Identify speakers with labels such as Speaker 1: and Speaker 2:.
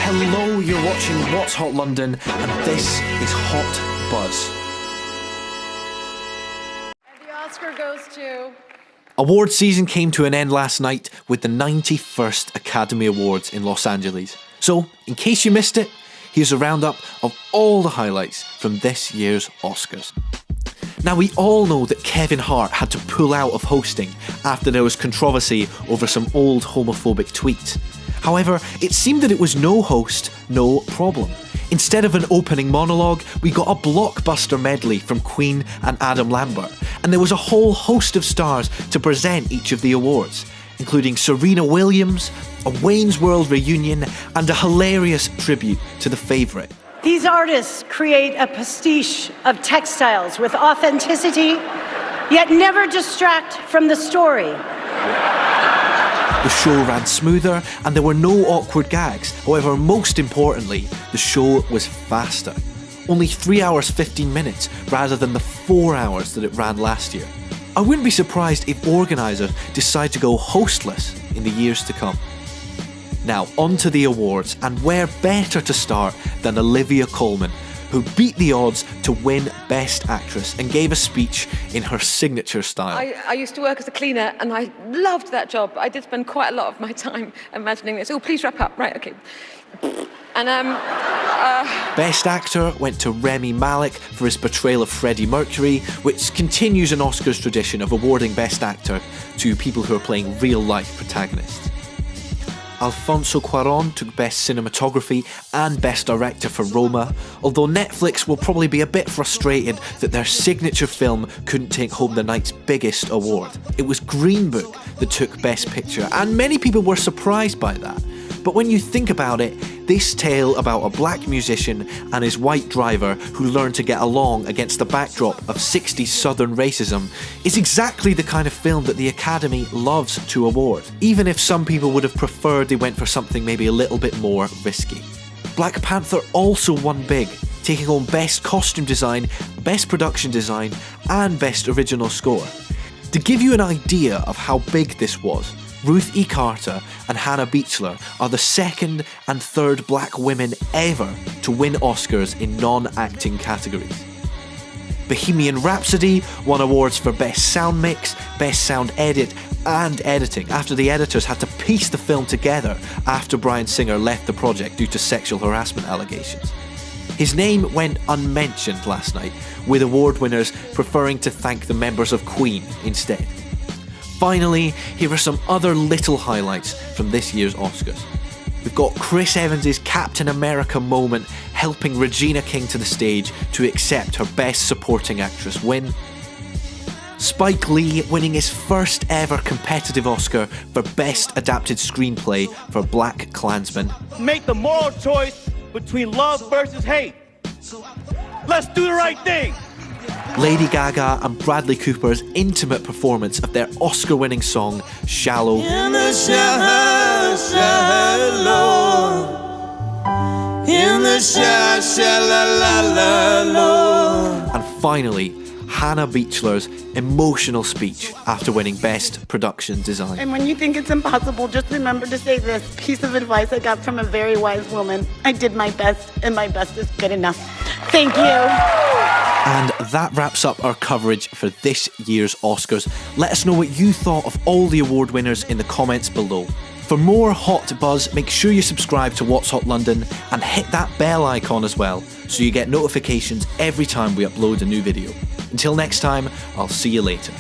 Speaker 1: Hello, you're watching What's Hot London, and this is Hot Buzz.
Speaker 2: And the Oscar goes to...
Speaker 1: Award season came to an end last night with the 91st Academy Awards in Los Angeles. So, in case you missed it, here's a roundup of all the highlights from this year's Oscars. Now, we all know that Kevin Hart had to pull out of hosting after there was controversy over some old homophobic tweets. However, it seemed that it was no host, no problem. Instead of an opening monologue, we got a blockbuster medley from Queen and Adam Lambert, and there was a whole host of stars to present each of the awards, including Serena Williams, a Wayne's World reunion, and a hilarious tribute to the favourite.
Speaker 2: These artists create a pastiche of textiles with authenticity, yet never distract from the story.
Speaker 1: The show ran smoother and there were no awkward gags. However, most importantly, the show was faster. Only 3 hours 15 minutes rather than the 4 hours that it ran last year. I wouldn't be surprised if organisers decide to go hostless in the years to come. Now, on to the awards, and where better to start than Olivia Colman, who beat the odds to win Best Actress and gave a speech in her signature style.
Speaker 3: I used to work as a cleaner and I loved that job. I did spend quite a lot of my time imagining this. Oh, please wrap up. Right, okay. And
Speaker 1: Best Actor went to Rami Malek for his portrayal of Freddie Mercury, which continues an Oscars tradition of awarding Best Actor to people who are playing real-life protagonists. Alfonso Cuarón took Best Cinematography and Best Director for Roma, although Netflix will probably be a bit frustrated that their signature film couldn't take home the night's biggest award. It was Green Book that took Best Picture, and many people were surprised by that. But when you think about it, this tale about a black musician and his white driver who learned to get along against the backdrop of 60s Southern racism is exactly the kind of film that the Academy loves to award, even if some people would have preferred they went for something maybe a little bit more risky. Black Panther also won big, taking home Best Costume Design, Best Production Design, and Best Original Score. To give you an idea of how big this was, Ruth E. Carter and Hannah Beachler are the second and third black women ever to win Oscars in non-acting categories. Bohemian Rhapsody won awards for Best Sound Mix, Best Sound Edit, and Editing after the editors had to piece the film together after Bryan Singer left the project due to sexual harassment allegations. His name went unmentioned last night, with award winners preferring to thank the members of Queen instead. Finally, here are some other little highlights from this year's Oscars. We've got Chris Evans' Captain America moment helping Regina King to the stage to accept her Best Supporting Actress win. Spike Lee winning his first ever competitive Oscar for Best Adapted Screenplay for Black Klansman.
Speaker 4: Make the moral choice between love versus hate. Let's do the right thing.
Speaker 1: Lady Gaga and Bradley Cooper's intimate performance of their Oscar-winning song, Shallow.
Speaker 5: In the shallow, in the shallow.
Speaker 1: And finally, Hannah Beachler's emotional speech after winning Best Production Design.
Speaker 6: And when you think it's impossible, just remember to say this piece of advice I got from a very wise woman. I did my best, and my best is good enough. Thank you.
Speaker 1: And that wraps up our coverage for this year's Oscars. Let us know what you thought of all the award winners in the comments below. For more Hot Buzz, make sure you subscribe to What's Hot London and hit that bell icon as well, so you get notifications every time we upload a new video. Until next time, I'll see you later.